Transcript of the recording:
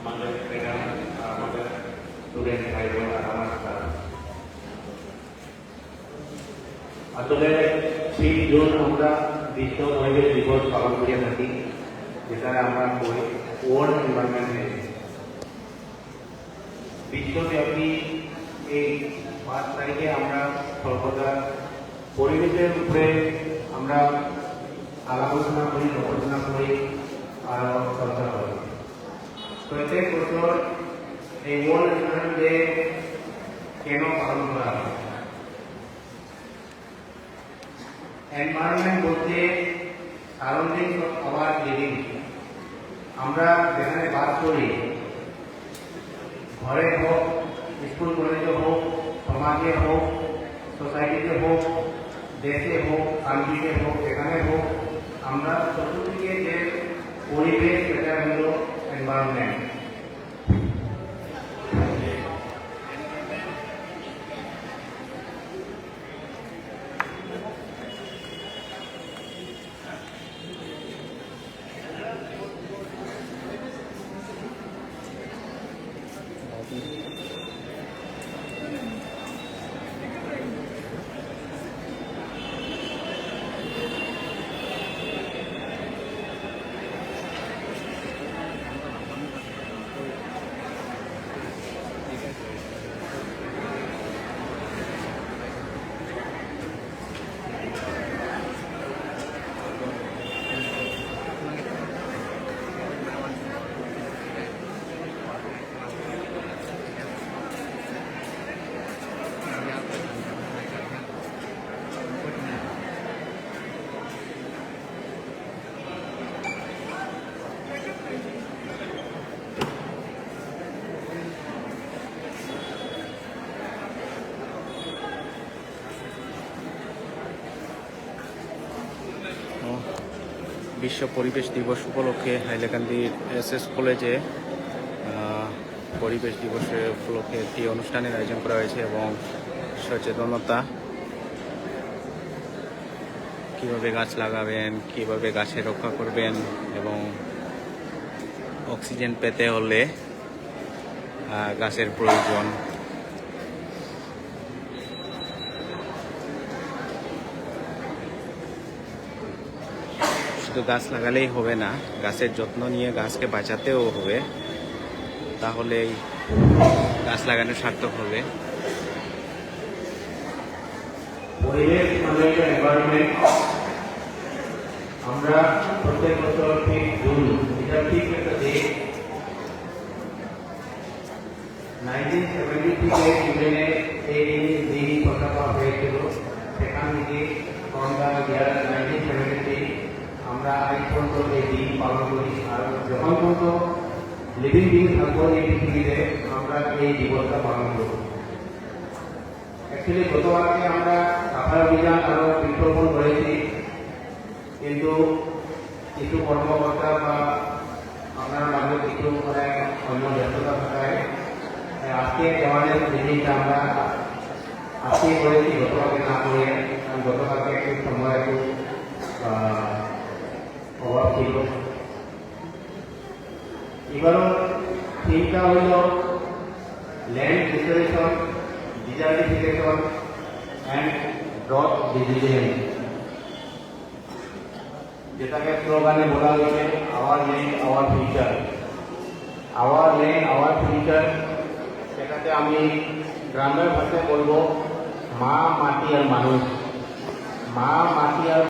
আমাদের ট্রেনার, আমাদের স্টুডেন্ট ভাই বোন আর আমার স্যার। আসলে 3 জুন আমরা বিশ্ব পরিবেশ দিবস পালন করে থাকি, যেটা আমরা ওয়ার্ল্ড এনভায়রনমেন্ট ডে। বিশ্বব্যাপী এই 5 তারিখে আমরা সর্বদা পরিবেশের উপরে আমরা আলোচনা করি, গবেষণা করি আর চর্চা করি। প্রত্যেক বছর এই ওয়ার্ল্ড এনভায়রনমেন্ট ডে কেন পালন করা হয়? এনভায়রনমেন্ট বলতে সারাউন্ডিং আওয়ার লিভিং। আমরা যেখানে বাস করি, ঘরে হোক, স্কুল কলেজে হোক, সমাজে হোক, সোসাইটিতে হোক, দেশে হোক, কান্ট্রিতে হোক, যেখানে হোক, আমরা চতুর্দিকে যে পরিবেশ সেটা হল এনভায়রনমেন্ট। বিশ্ব পরিবেশ দিবস উপলক্ষে হাইলাকান্দির এসএস কলেজে পরিবেশ দিবসের উপলক্ষে একটি অনুষ্ঠানের আয়োজন করা হয়েছে এবং সচেতনতা, কিভাবে গাছ লাগাবেন, কিভাবে গাছের রক্ষা করবেন এবং অক্সিজেন পেতে হলে গাছের প্রয়োজন। শুধু গাছ লাগালেই হবে না, গাছের যত্ন নিয়ে গাছকে বাঁচাতেও হবে, তাহলেই গাছ লাগানো সার্থক হবে। পরিবেশ মানে এনভায়রনমেন্ট। আমরা প্রত্যেক বছর ঠিক জুন, এটা ঠিক একটা ডেট, 1970 থেকে ইউএনএ এই দিন পতাকা হয়েছিল। সেখান থেকে ফ্রম দ্য ইয়ার 1973 আমরা আজ পর্যন্ত এই দিন পালন করি। আর যখন পর্যন্ত লিভিং বিং থাকবো এই পৃথিবীতে, আমরা এই দিবসটা পালন করব। অ্যাকচুয়ালি গতবারকে আমরা সাফাই অভিযান আরও বৃক্ষরোপণ করেছি, কিন্তু কিছু কর্মকর্তা বা আপনার মাঝে কিছু অন্য ব্যস্ততা থাকায় আজকে দেওয়ালের জিনিসটা আমরা আজকে করেছি, গতকালকে না করে। গতকালকে একটু সময় একটু অভাব ছিল। এবারও থিমটা হইল land restoration, ডিজার্টিফিকেশন and drop resilience, যেটাকে স্লোগানে বলা হয়েছে our land our future. Our land our future, সেটাতে আমি গ্রামের ভাষায় বলবো মা, মাটি আর মানুষ। মা, মাটি আর